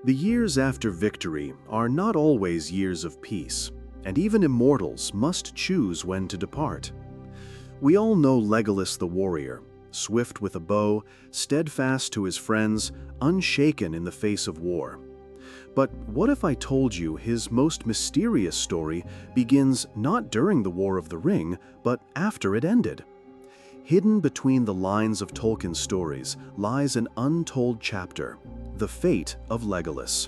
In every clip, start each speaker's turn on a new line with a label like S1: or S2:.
S1: The years after victory are not always years of peace, and even immortals must choose when to depart. We all know Legolas the warrior, swift with a bow, steadfast to his friends, unshaken in the face of war. But what if I told you his most mysterious story begins not during the War of the Ring, but after it ended? Hidden between the lines of Tolkien's stories lies an untold chapter, the fate of Legolas.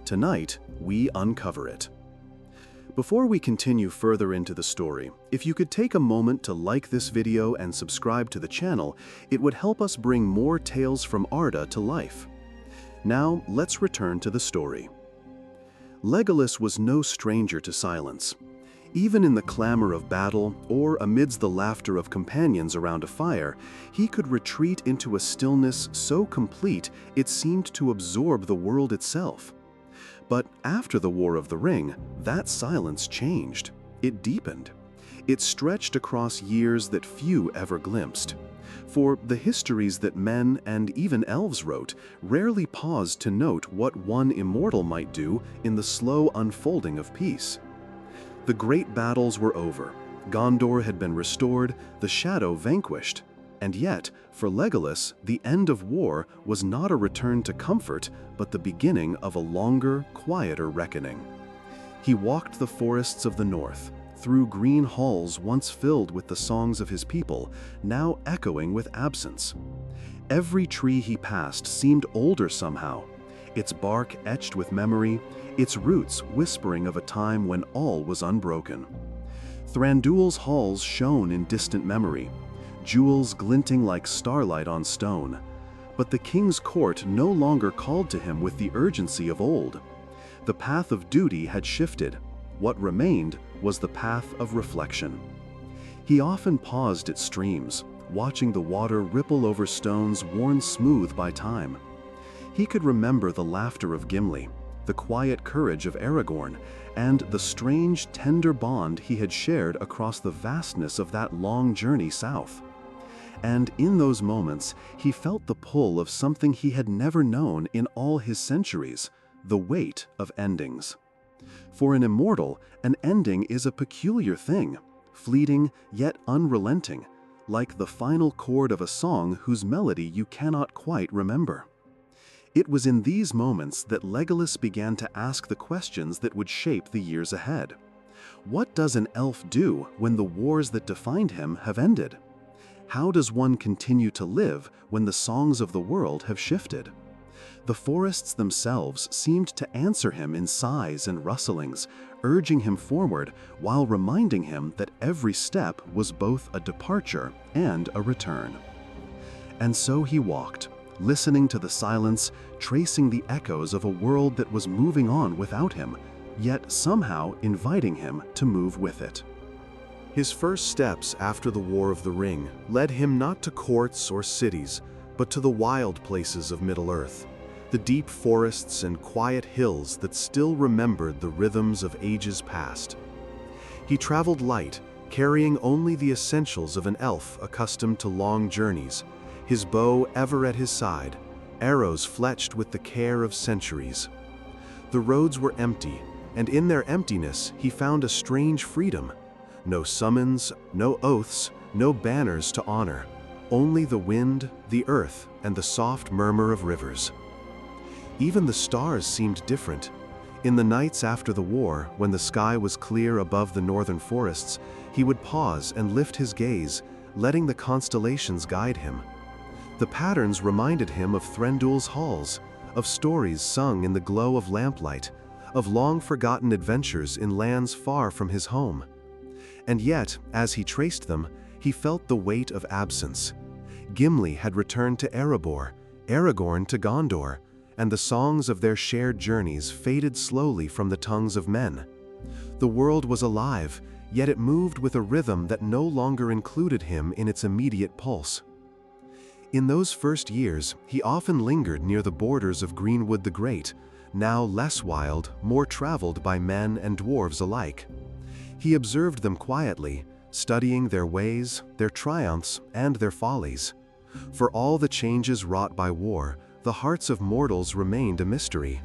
S1: Tonight, we uncover it. Before we continue further into the story, if you could take a moment to like this video and subscribe to the channel, it would help us bring more tales from Arda to life. Now, let's return to the story. Legolas was no stranger to silence. Even in the clamor of battle, or amidst the laughter of companions around a fire, he could retreat into a stillness so complete it seemed to absorb the world itself. But after the War of the Ring, that silence changed. It deepened. It stretched across years that few ever glimpsed. For the histories that men and even elves wrote rarely paused to note what one immortal might do in the slow unfolding of peace. The great battles were over. Gondor had been restored, the shadow vanquished. And yet, for Legolas, the end of war was not a return to comfort, but the beginning of a longer, quieter reckoning. He walked the forests of the north, through green halls once filled with the songs of his people, now echoing with absence. Every tree he passed seemed older somehow, its bark etched with memory, its roots whispering of a time when all was unbroken. Thranduil's halls shone in distant memory, jewels glinting like starlight on stone. But the king's court no longer called to him with the urgency of old. The path of duty had shifted. What remained was the path of reflection. He often paused at streams, watching the water ripple over stones worn smooth by time. He could remember the laughter of Gimli, the quiet courage of Aragorn, and the strange, tender bond he had shared across the vastness of that long journey south. And in those moments, he felt the pull of something he had never known in all his centuries, the weight of endings. For an immortal, an ending is a peculiar thing, fleeting yet unrelenting, like the final chord of a song whose melody you cannot quite remember. It was in these moments that Legolas began to ask the questions that would shape the years ahead. What does an elf do when the wars that defined him have ended? How does one continue to live when the songs of the world have shifted? The forests themselves seemed to answer him in sighs and rustlings, urging him forward while reminding him that every step was both a departure and a return. And so he walked, listening to the silence, tracing the echoes of a world that was moving on without him, yet somehow inviting him to move with it. His first steps after the War of the Ring led him not to courts or cities, but to the wild places of Middle-earth, the deep forests and quiet hills that still remembered the rhythms of ages past. He traveled light, carrying only the essentials of an elf accustomed to long journeys, his bow ever at his side, arrows fletched with the care of centuries. The roads were empty, and in their emptiness he found a strange freedom. No summons, no oaths, no banners to honor, only the wind, the earth, and the soft murmur of rivers. Even the stars seemed different. In the nights after the war, when the sky was clear above the northern forests, he would pause and lift his gaze, letting the constellations guide him. The patterns reminded him of Thranduil's halls, of stories sung in the glow of lamplight, of long-forgotten adventures in lands far from his home. And yet, as he traced them, he felt the weight of absence. Gimli had returned to Erebor, Aragorn to Gondor, and the songs of their shared journeys faded slowly from the tongues of men. The world was alive, yet it moved with a rhythm that no longer included him in its immediate pulse. In those first years, he often lingered near the borders of Greenwood the Great, now less wild, more traveled by men and dwarves alike. He observed them quietly, studying their ways, their triumphs, and their follies. For all the changes wrought by war, the hearts of mortals remained a mystery.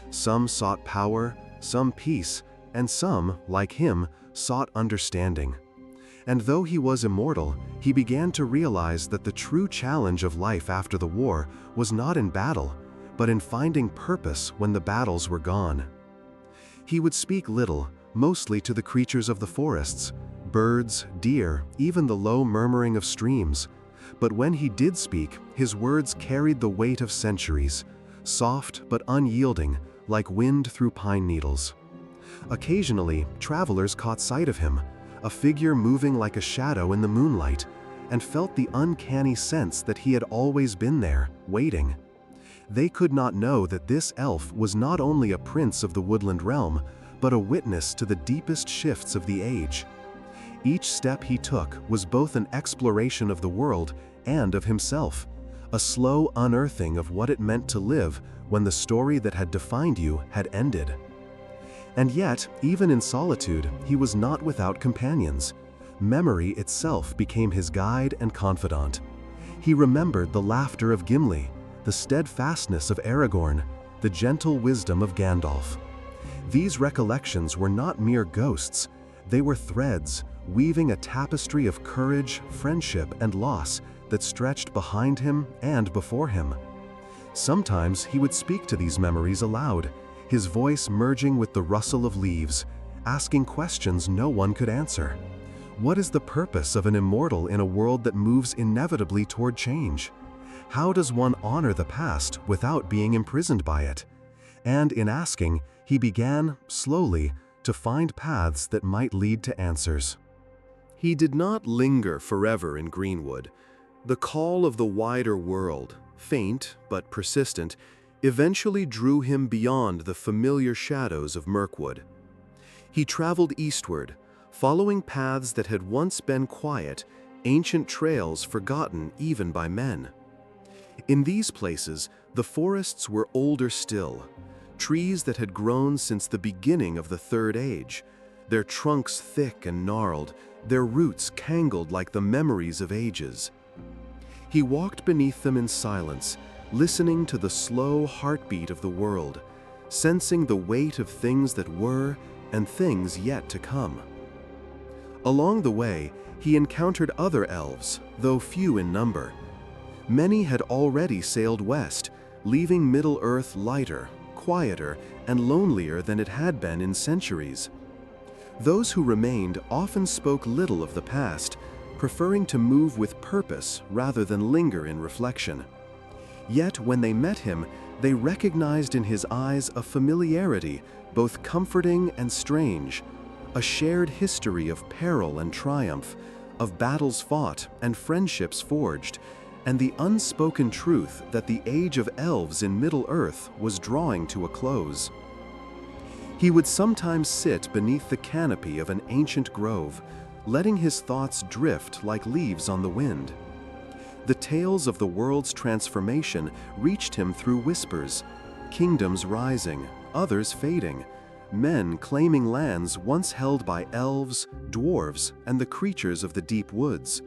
S1: Some sought power, some peace, and some, like him, sought understanding. And though he was immortal, he began to realize that the true challenge of life after the war was not in battle, but in finding purpose when the battles were gone. He would speak little, mostly to the creatures of the forests, birds, deer, even the low murmuring of streams. But when he did speak, his words carried the weight of centuries, soft but unyielding, like wind through pine needles. Occasionally, travelers caught sight of him, a figure moving like a shadow in the moonlight, and felt the uncanny sense that he had always been there, waiting. They could not know that this elf was not only a prince of the woodland realm, but a witness to the deepest shifts of the age. Each step he took was both an exploration of the world and of himself, a slow unearthing of what it meant to live when the story that had defined you had ended. And yet, even in solitude, he was not without companions. Memory itself became his guide and confidant. He remembered the laughter of Gimli, the steadfastness of Aragorn, the gentle wisdom of Gandalf. These recollections were not mere ghosts, they were threads, weaving a tapestry of courage, friendship, and loss that stretched behind him and before him. Sometimes he would speak to these memories aloud, his voice merging with the rustle of leaves, asking questions no one could answer. What is the purpose of an immortal in a world that moves inevitably toward change? How does one honor the past without being imprisoned by it? And in asking, he began, slowly, to find paths that might lead to answers. He did not linger forever in Greenwood. The call of the wider world, faint but persistent, eventually drew him beyond the familiar shadows of Mirkwood. He traveled eastward, following paths that had once been quiet, ancient trails forgotten even by men. In these places, the forests were older still, trees that had grown since the beginning of the Third Age, their trunks thick and gnarled, their roots tangled like the memories of ages. He walked beneath them in silence, listening to the slow heartbeat of the world, sensing the weight of things that were and things yet to come. Along the way, he encountered other elves, though few in number. Many had already sailed west, leaving Middle-earth lighter, quieter, and lonelier than it had been in centuries. Those who remained often spoke little of the past, preferring to move with purpose rather than linger in reflection. Yet when they met him, they recognized in his eyes a familiarity, both comforting and strange, a shared history of peril and triumph, of battles fought and friendships forged, and the unspoken truth that the age of elves in Middle-earth was drawing to a close. He would sometimes sit beneath the canopy of an ancient grove, letting his thoughts drift like leaves on the wind. The tales of the world's transformation reached him through whispers, kingdoms rising, others fading, men claiming lands once held by elves, dwarves, and the creatures of the deep woods.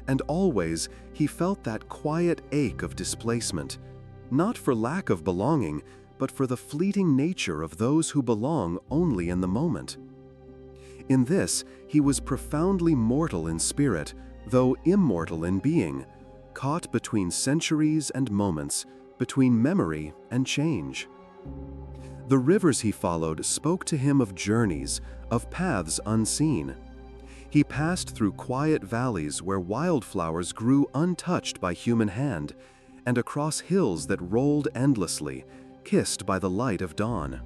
S1: And always he felt that quiet ache of displacement, not for lack of belonging, but for the fleeting nature of those who belong only in the moment. In this, he was profoundly mortal in spirit, though immortal in being, caught between centuries and moments, between memory and change. The rivers he followed spoke to him of journeys, of paths unseen. He passed through quiet valleys where wildflowers grew untouched by human hand, and across hills that rolled endlessly, kissed by the light of dawn.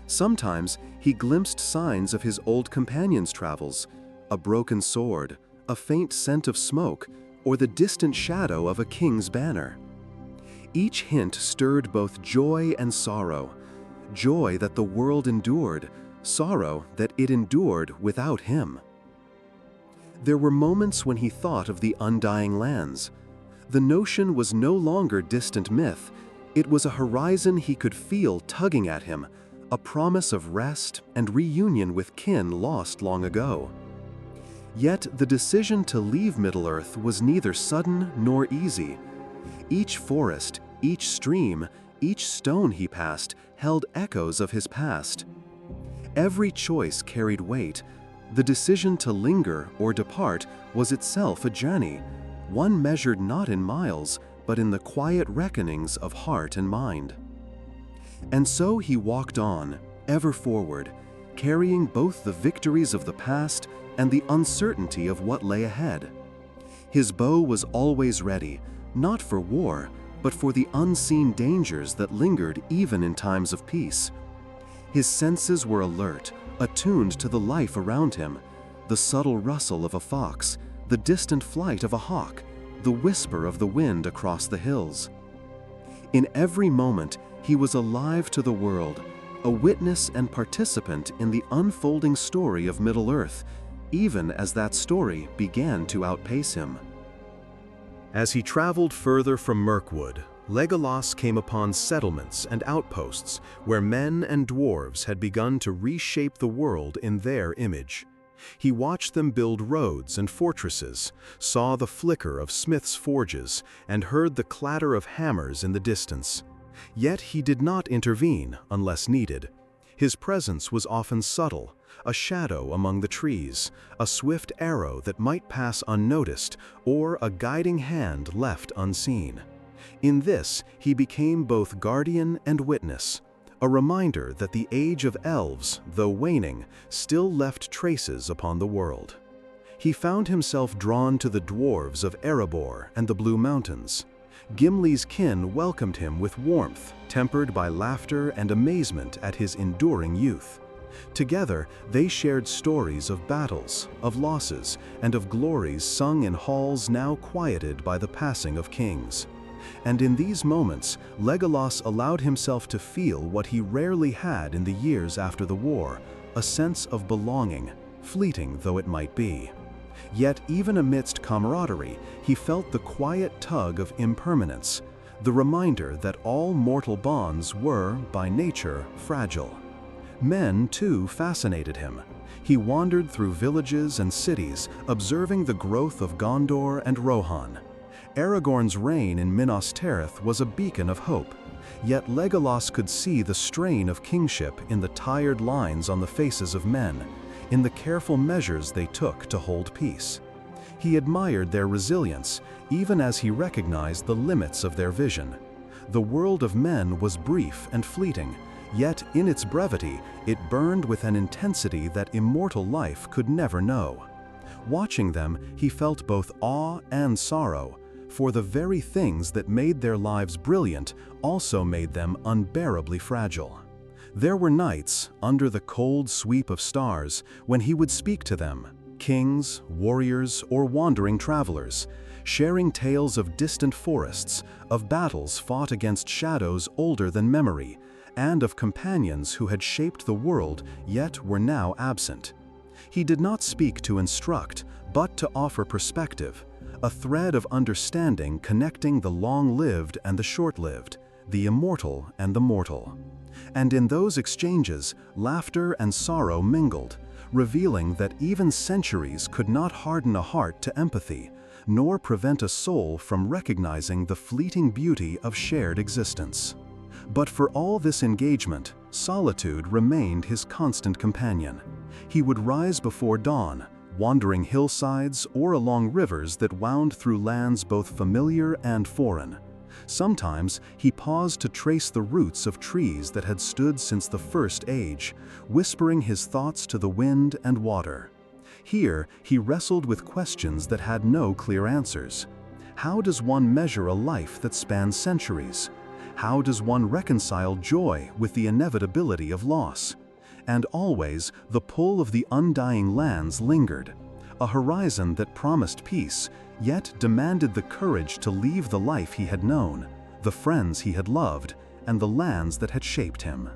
S1: Sometimes he glimpsed signs of his old companion's travels, a broken sword, a faint scent of smoke, or the distant shadow of a king's banner. Each hint stirred both joy and sorrow, joy that the world endured, sorrow that it endured without him. There were moments when he thought of the Undying lands. The notion was no longer distant myth, it was a horizon he could feel tugging at him, a promise of rest and reunion with kin lost long ago. Yet the decision to leave Middle-earth was neither sudden nor easy. Each forest, each stream, Each stone he passed held echoes of his past. Every choice carried weight. The decision to linger or depart was itself a journey, one measured not in miles, but in the quiet reckonings of heart and mind. And so he walked on, ever forward, carrying both the victories of the past and the uncertainty of what lay ahead. His bow was always ready, not for war, but for the unseen dangers that lingered even in times of peace. His senses were alert, attuned to the life around him, the subtle rustle of a fox, the distant flight of a hawk, the whisper of the wind across the hills. In every moment, he was alive to the world, a witness and participant in the unfolding story of Middle-earth, even as that story began to outpace him. As he traveled further from Mirkwood, Legolas came upon settlements and outposts where men and dwarves had begun to reshape the world in their image. He watched them build roads and fortresses, saw the flicker of smiths' forges, and heard the clatter of hammers in the distance. Yet he did not intervene unless needed. His presence was often subtle, a shadow among the trees, a swift arrow that might pass unnoticed, or a guiding hand left unseen. In this, he became both guardian and witness, a reminder that the age of elves, though waning, still left traces upon the world. He found himself drawn to the dwarves of Erebor and the Blue Mountains. Gimli's kin welcomed him with warmth, tempered by laughter and amazement at his enduring youth. Together, they shared stories of battles, of losses, and of glories sung in halls now quieted by the passing of kings. And in these moments, Legolas allowed himself to feel what he rarely had in the years after the war, a sense of belonging, fleeting though it might be. Yet even amidst camaraderie, he felt the quiet tug of impermanence, the reminder that all mortal bonds were, by nature, fragile. Men, too, fascinated him. He wandered through villages and cities, observing the growth of Gondor and Rohan. Aragorn's reign in Minas Tirith was a beacon of hope, yet Legolas could see the strain of kingship in the tired lines on the faces of men, in the careful measures they took to hold peace. He admired their resilience, even as he recognized the limits of their vision. The world of men was brief and fleeting, yet in its brevity, it burned with an intensity that immortal life could never know. Watching them, he felt both awe and sorrow, for the very things that made their lives brilliant also made them unbearably fragile. There were nights, under the cold sweep of stars, when he would speak to them, kings, warriors, or wandering travelers, sharing tales of distant forests, of battles fought against shadows older than memory, and of companions who had shaped the world yet were now absent. He did not speak to instruct, but to offer perspective, a thread of understanding connecting the long-lived and the short-lived, the immortal and the mortal. And in those exchanges, laughter and sorrow mingled, revealing that even centuries could not harden a heart to empathy, nor prevent a soul from recognizing the fleeting beauty of shared existence. But for all this engagement, solitude remained his constant companion. He would rise before dawn, wandering hillsides or along rivers that wound through lands both familiar and foreign. Sometimes he paused to trace the roots of trees that had stood since the first age, whispering his thoughts to the wind and water. Here, he wrestled with questions that had no clear answers. How does one measure a life that spans centuries? How does one reconcile joy with the inevitability of loss? And always, the pull of the undying lands lingered, a horizon that promised peace, yet demanded the courage to leave the life he had known, the friends he had loved, and the lands that had shaped him.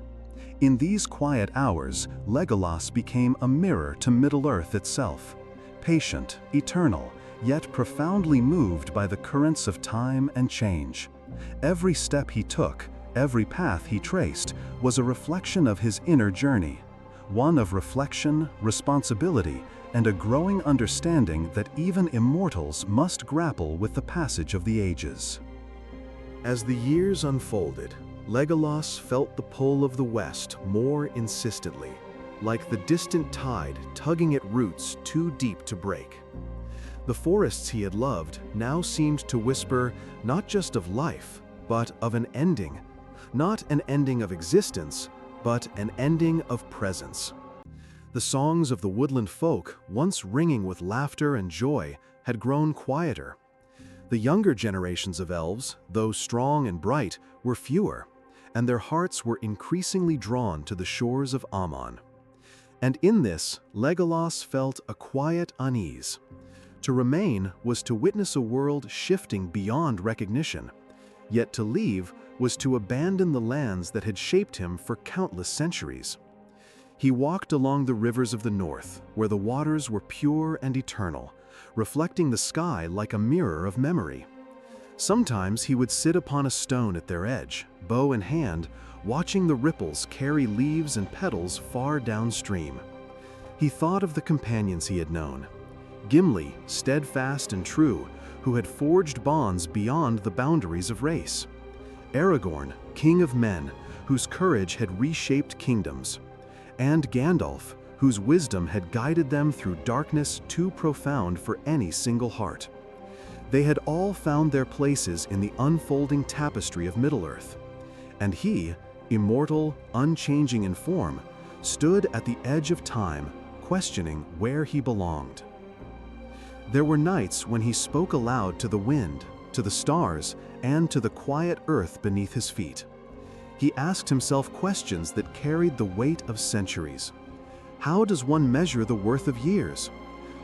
S1: In these quiet hours, Legolas became a mirror to Middle-earth itself, patient, eternal, yet profoundly moved by the currents of time and change. Every step he took, every path he traced, was a reflection of his inner journey, one of reflection, responsibility, and a growing understanding that even immortals must grapple with the passage of the ages. As the years unfolded, Legolas felt the pull of the west more insistently, like the distant tide tugging at roots too deep to break. The forests he had loved now seemed to whisper not just of life, but of an ending. Not an ending of existence, but an ending of presence. The songs of the woodland folk, once ringing with laughter and joy, had grown quieter. The younger generations of elves, though strong and bright, were fewer, and their hearts were increasingly drawn to the shores of Aman. And in this, Legolas felt a quiet unease. To remain was to witness a world shifting beyond recognition, yet to leave was to abandon the lands that had shaped him for countless centuries. He walked along the rivers of the north, where the waters were pure and eternal, reflecting the sky like a mirror of memory. Sometimes he would sit upon a stone at their edge, bow in hand, watching the ripples carry leaves and petals far downstream. He thought of the companions he had known. Gimli, steadfast and true, who had forged bonds beyond the boundaries of race. Aragorn, king of men, whose courage had reshaped kingdoms. And Gandalf, whose wisdom had guided them through darkness too profound for any single heart. They had all found their places in the unfolding tapestry of Middle-earth. And he, immortal, unchanging in form, stood at the edge of time, questioning where he belonged. There were nights when he spoke aloud to the wind, to the stars, and to the quiet earth beneath his feet. He asked himself questions that carried the weight of centuries. How does one measure the worth of years?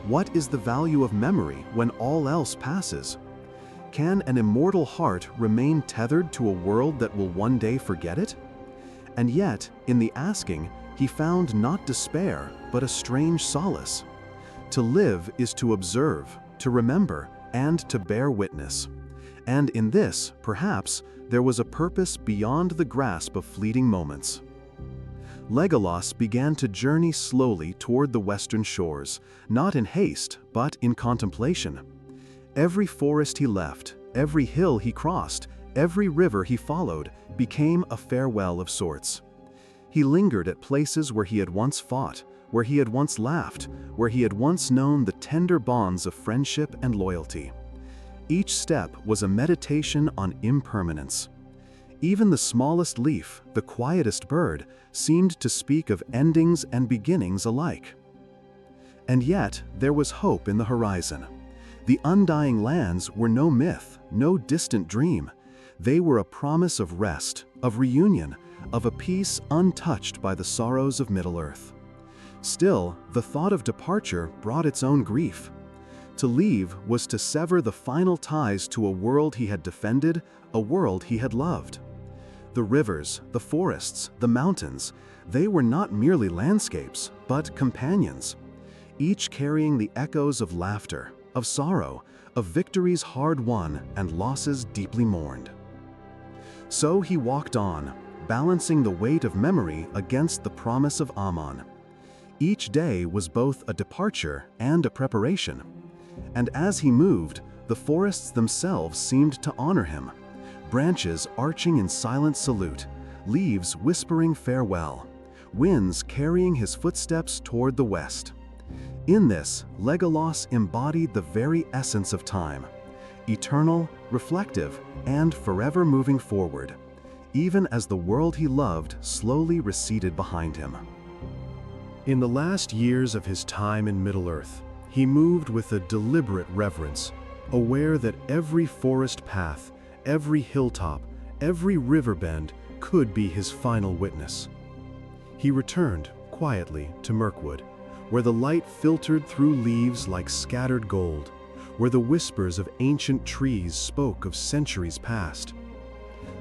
S1: What is the value of memory when all else passes? Can an immortal heart remain tethered to a world that will one day forget it? And yet, in the asking, he found not despair, but a strange solace. To live is to observe, to remember, and to bear witness. And in this, perhaps, there was a purpose beyond the grasp of fleeting moments. Legolas began to journey slowly toward the western shores, not in haste, but in contemplation. Every forest he left, every hill he crossed, every river he followed, became a farewell of sorts. He lingered at places where he had once fought, where he had once laughed, where he had once known the tender bonds of friendship and loyalty. Each step was a meditation on impermanence. Even the smallest leaf, the quietest bird, seemed to speak of endings and beginnings alike. And yet, there was hope in the horizon. The Undying lands were no myth, no distant dream. They were a promise of rest, of reunion, of a peace untouched by the sorrows of Middle-earth. Still, the thought of departure brought its own grief. To leave was to sever the final ties to a world he had defended, a world he had loved. The rivers, the forests, the mountains, they were not merely landscapes, but companions, each carrying the echoes of laughter, of sorrow, of victories hard won and losses deeply mourned. So he walked on, balancing the weight of memory against the promise of Aman. Each day was both a departure and a preparation. And as he moved, the forests themselves seemed to honor him. Branches arching in silent salute, leaves whispering farewell, winds carrying his footsteps toward the west. In this, Legolas embodied the very essence of time, eternal, reflective, and forever moving forward, even as the world he loved slowly receded behind him. In the last years of his time in Middle-earth, he moved with a deliberate reverence, aware that every forest path, every hilltop, every river bend could be his final witness. He returned, quietly, to Mirkwood, where the light filtered through leaves like scattered gold, where the whispers of ancient trees spoke of centuries past.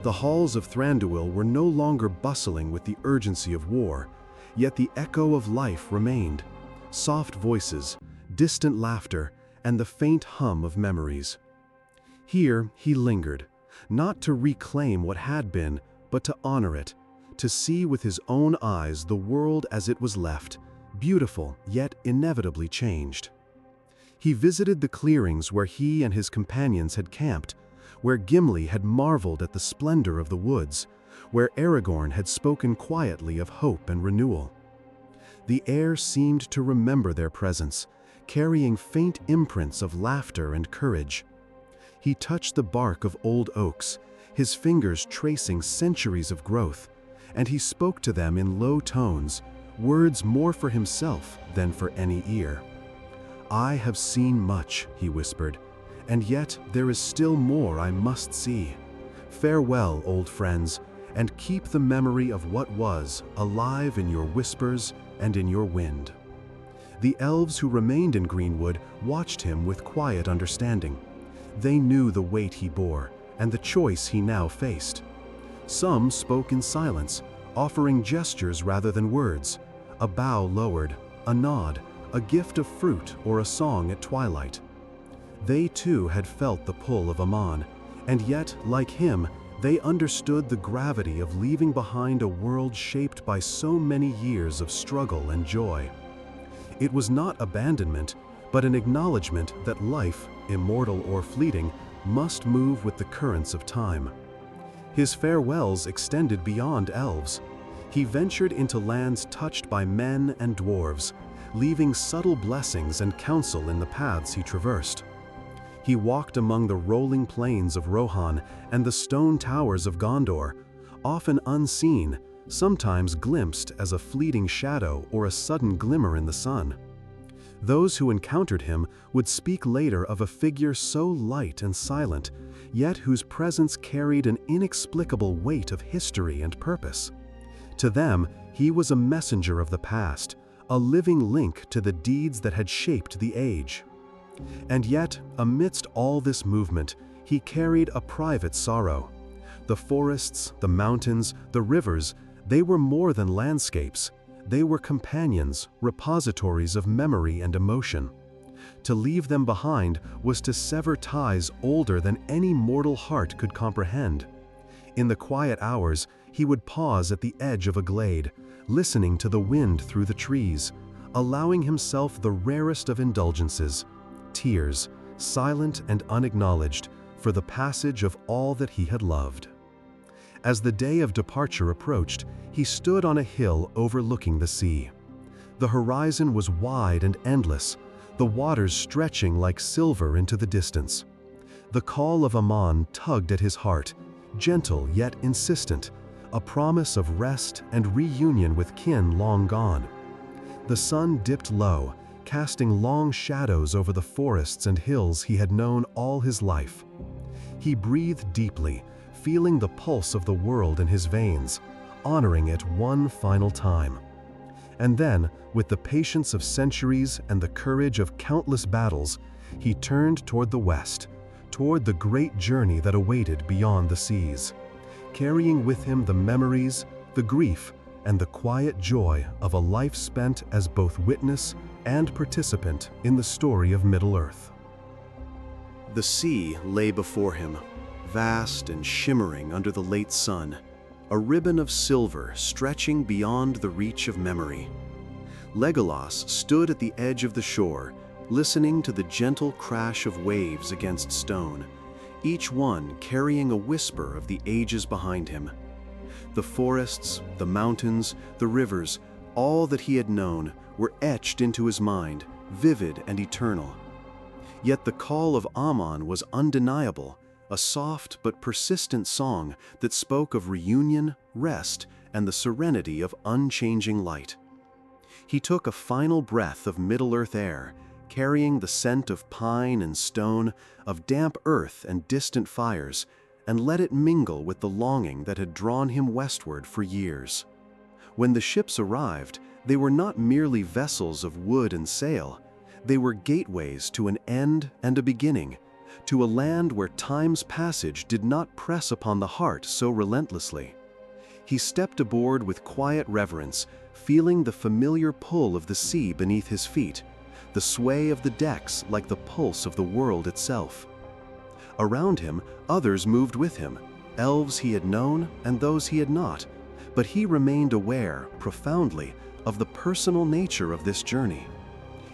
S1: The halls of Thranduil were no longer bustling with the urgency of war, yet the echo of life remained, soft voices, distant laughter, and the faint hum of memories. Here he lingered, not to reclaim what had been, but to honor it, to see with his own eyes the world as it was left, beautiful yet inevitably changed. He visited the clearings where he and his companions had camped, where Gimli had marveled at the splendor of the woods, where Aragorn had spoken quietly of hope and renewal. The air seemed to remember their presence, carrying faint imprints of laughter and courage. He touched the bark of old oaks, his fingers tracing centuries of growth, and he spoke to them in low tones, words more for himself than for any ear. "I have seen much," he whispered, "and yet there is still more I must see. Farewell, old friends, and keep the memory of what was alive in your whispers and in your wind." The elves who remained in Greenwood watched him with quiet understanding. They knew the weight he bore and the choice he now faced. Some spoke in silence, offering gestures rather than words, a bow lowered, a nod, a gift of fruit or a song at twilight. They too had felt the pull of Aman, and yet, like him, they understood the gravity of leaving behind a world shaped by so many years of struggle and joy. It was not abandonment, but an acknowledgement that life, immortal or fleeting, must move with the currents of time. His farewells extended beyond elves. He ventured into lands touched by men and dwarves, leaving subtle blessings and counsel in the paths he traversed. He walked among the rolling plains of Rohan and the stone towers of Gondor, often unseen, sometimes glimpsed as a fleeting shadow or a sudden glimmer in the sun. Those who encountered him would speak later of a figure so light and silent, yet whose presence carried an inexplicable weight of history and purpose. To them, he was a messenger of the past, a living link to the deeds that had shaped the age. And yet, amidst all this movement, he carried a private sorrow. The forests, the mountains, the rivers, they were more than landscapes. They were companions, repositories of memory and emotion. To leave them behind was to sever ties older than any mortal heart could comprehend. In the quiet hours, he would pause at the edge of a glade, listening to the wind through the trees, allowing himself the rarest of indulgences, tears, silent and unacknowledged, for the passage of all that he had loved. As the day of departure approached, he stood on a hill overlooking the sea. The horizon was wide and endless, the waters stretching like silver into the distance. The call of Aman tugged at his heart, gentle yet insistent, a promise of rest and reunion with kin long gone. The sun dipped low, casting long shadows over the forests and hills he had known all his life. He breathed deeply, feeling the pulse of the world in his veins, honoring it one final time. And then, with the patience of centuries and the courage of countless battles, he turned toward the west, toward the great journey that awaited beyond the seas, carrying with him the memories, the grief, and the quiet joy of a life spent as both witness and participant in the story of Middle-earth. The sea lay before him, vast and shimmering under the late sun, a ribbon of silver stretching beyond the reach of memory. Legolas stood at the edge of the shore, listening to the gentle crash of waves against stone, each one carrying a whisper of the ages behind him. The forests, the mountains, the rivers, all that he had known, were etched into his mind, vivid and eternal. Yet the call of Aman was undeniable, a soft but persistent song that spoke of reunion, rest, and the serenity of unchanging light. He took a final breath of Middle-earth air, carrying the scent of pine and stone, of damp earth and distant fires, and let it mingle with the longing that had drawn him westward for years. When the ships arrived, they were not merely vessels of wood and sail. They were gateways to an end and a beginning, to a land where time's passage did not press upon the heart so relentlessly. He stepped aboard with quiet reverence, feeling the familiar pull of the sea beneath his feet, the sway of the decks like the pulse of the world itself. Around him, others moved with him, elves he had known and those he had not, but he remained aware, profoundly, of the personal nature of this journey.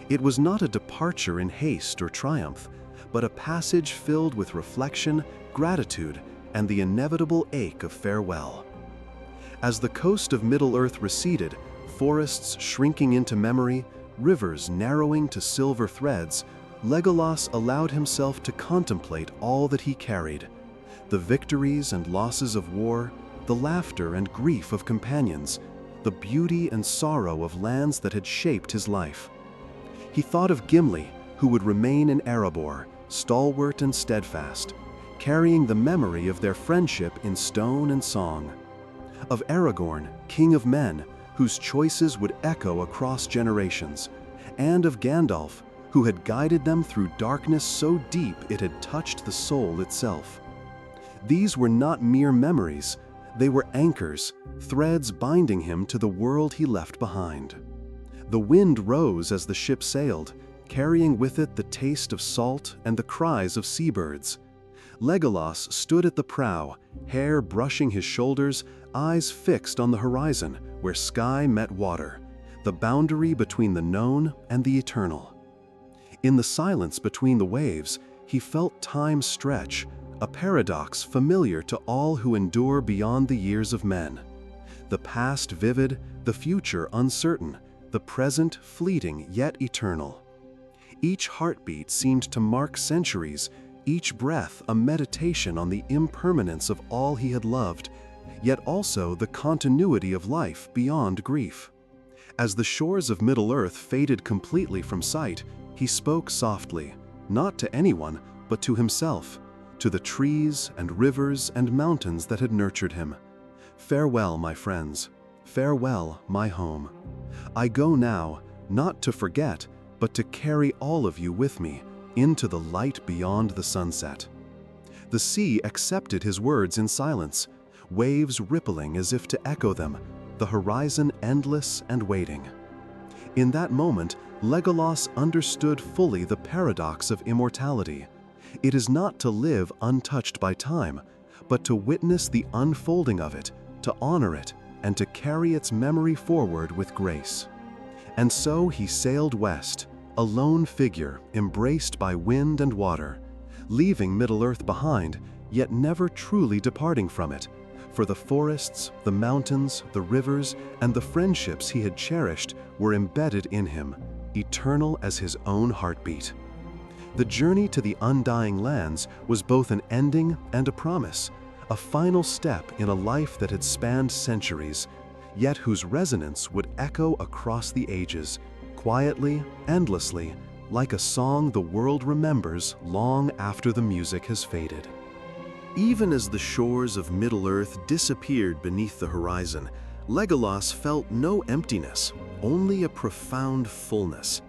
S1: It was not a departure in haste or triumph, but a passage filled with reflection, gratitude, and the inevitable ache of farewell. As the coast of Middle-earth receded, forests shrinking into memory, rivers narrowing to silver threads, Legolas allowed himself to contemplate all that he carried: the victories and losses of war, the laughter and grief of companions, the beauty and sorrow of lands that had shaped his life. He thought of Gimli, who would remain in Erebor, stalwart and steadfast, carrying the memory of their friendship in stone and song; of Aragorn, king of men, whose choices would echo across generations; and of Gandalf, who had guided them through darkness so deep it had touched the soul itself. These were not mere memories, they were anchors, threads binding him to the world he left behind. The wind rose as the ship sailed, carrying with it the taste of salt and the cries of seabirds. Legolas stood at the prow, hair brushing his shoulders, eyes fixed on the horizon where sky met water, the boundary between the known and the eternal. In the silence between the waves, he felt time stretch, a paradox familiar to all who endure beyond the years of men. The past vivid, the future uncertain, the present fleeting yet eternal. Each heartbeat seemed to mark centuries, each breath a meditation on the impermanence of all he had loved, yet also the continuity of life beyond grief. As the shores of Middle-earth faded completely from sight, he spoke softly, not to anyone, but to himself, to the trees and rivers and mountains that had nurtured him. Farewell, my friends. Farewell, my home. I go now, not to forget, but to carry all of you with me into the light beyond the sunset. The sea accepted his words in silence, waves rippling as if to echo them, the horizon endless and waiting. In that moment, Legolas understood fully the paradox of immortality. It is not to live untouched by time, but to witness the unfolding of it, to honor it, and to carry its memory forward with grace. And so he sailed west, a lone figure embraced by wind and water, leaving Middle-earth behind, yet never truly departing from it, for the forests, the mountains, the rivers, and the friendships he had cherished were embedded in him, eternal as his own heartbeat. The journey to the Undying Lands was both an ending and a promise, a final step in a life that had spanned centuries, yet whose resonance would echo across the ages, quietly, endlessly, like a song the world remembers long after the music has faded. Even as the shores of Middle-earth disappeared beneath the horizon, Legolas felt no emptiness, only a profound fullness.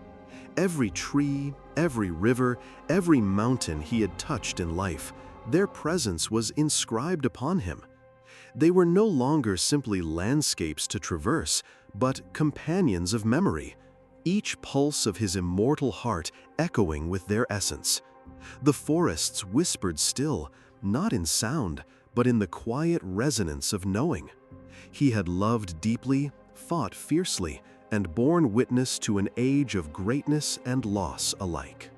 S1: Every tree, every river, every mountain he had touched in life, their presence was inscribed upon him. They were no longer simply landscapes to traverse, but companions of memory, each pulse of his immortal heart echoing with their essence. The forests whispered still, not in sound, but in the quiet resonance of knowing. He had loved deeply, fought fiercely, and borne witness to an age of greatness and loss alike.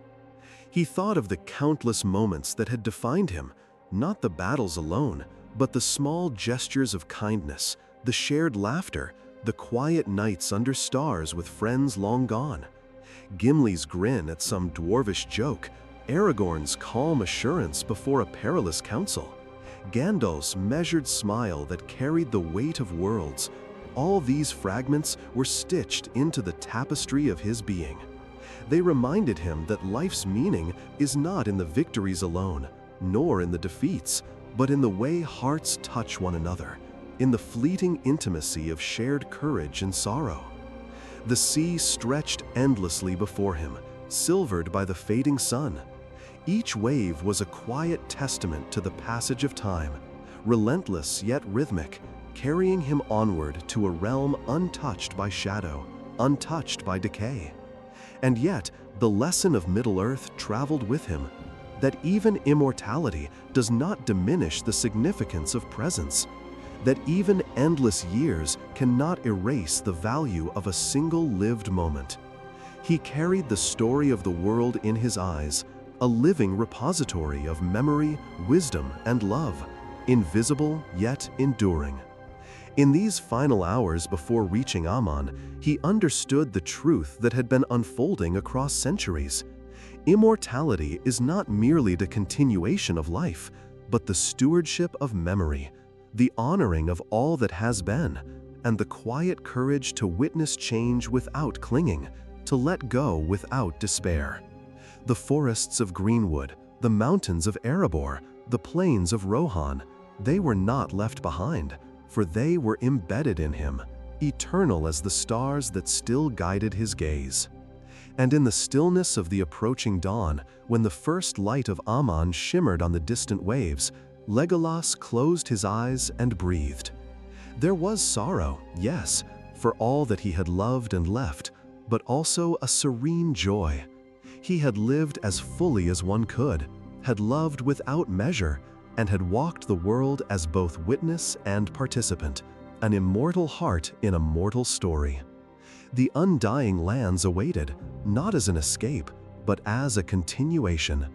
S1: He thought of the countless moments that had defined him, not the battles alone, but the small gestures of kindness, the shared laughter, the quiet nights under stars with friends long gone. Gimli's grin at some dwarvish joke, Aragorn's calm assurance before a perilous council, Gandalf's measured smile that carried the weight of worlds. All these fragments were stitched into the tapestry of his being. They reminded him that life's meaning is not in the victories alone, nor in the defeats, but in the way hearts touch one another, in the fleeting intimacy of shared courage and sorrow. The sea stretched endlessly before him, silvered by the fading sun. Each wave was a quiet testament to the passage of time, relentless yet rhythmic, carrying him onward to a realm untouched by shadow, untouched by decay. And yet, the lesson of Middle-earth traveled with him, that even immortality does not diminish the significance of presence, that even endless years cannot erase the value of a single lived moment. He carried the story of the world in his eyes, a living repository of memory, wisdom, and love, invisible yet enduring. In these final hours before reaching Aman, he understood the truth that had been unfolding across centuries. Immortality is not merely the continuation of life, but the stewardship of memory, the honoring of all that has been, and the quiet courage to witness change without clinging, to let go without despair. The forests of Greenwood, the mountains of Erebor, the plains of Rohan, they were not left behind, for they were embedded in him, eternal as the stars that still guided his gaze. And in the stillness of the approaching dawn, when the first light of Aman shimmered on the distant waves, Legolas closed his eyes and breathed. There was sorrow, yes, for all that he had loved and left, but also a serene joy. He had lived as fully as one could, had loved without measure, and had walked the world as both witness and participant, an immortal heart in a mortal story. The Undying lands awaited, not as an escape, but as a continuation,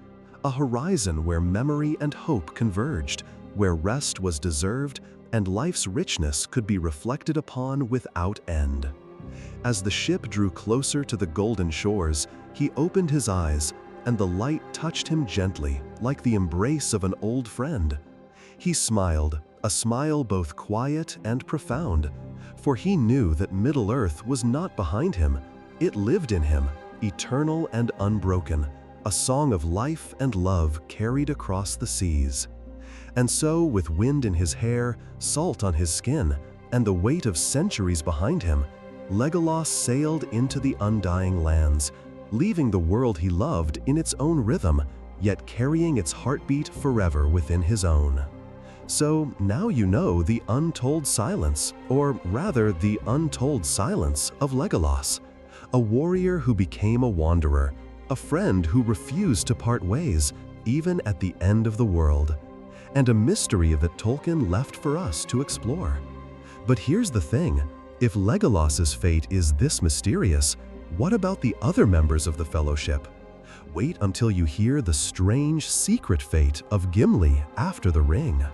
S1: a horizon where memory and hope converged, where rest was deserved and life's richness could be reflected upon without end. As the ship drew closer to the golden shores, he opened his eyes, and the light touched him gently, like the embrace of an old friend. He smiled, a smile both quiet and profound, for he knew that Middle-earth was not behind him. It lived in him, eternal and unbroken, a song of life and love carried across the seas. And so, with wind in his hair, salt on his skin, and the weight of centuries behind him, Legolas sailed into the Undying lands, leaving the world he loved in its own rhythm, yet carrying its heartbeat forever within his own. So now you know the untold silence, or rather the untold silence of Legolas, a warrior who became a wanderer, a friend who refused to part ways, even at the end of the world, and a mystery that Tolkien left for us to explore. But here's the thing, if Legolas's fate is this mysterious, what about the other members of the Fellowship? Wait until you hear the strange, secret fate of Gimli after the ring.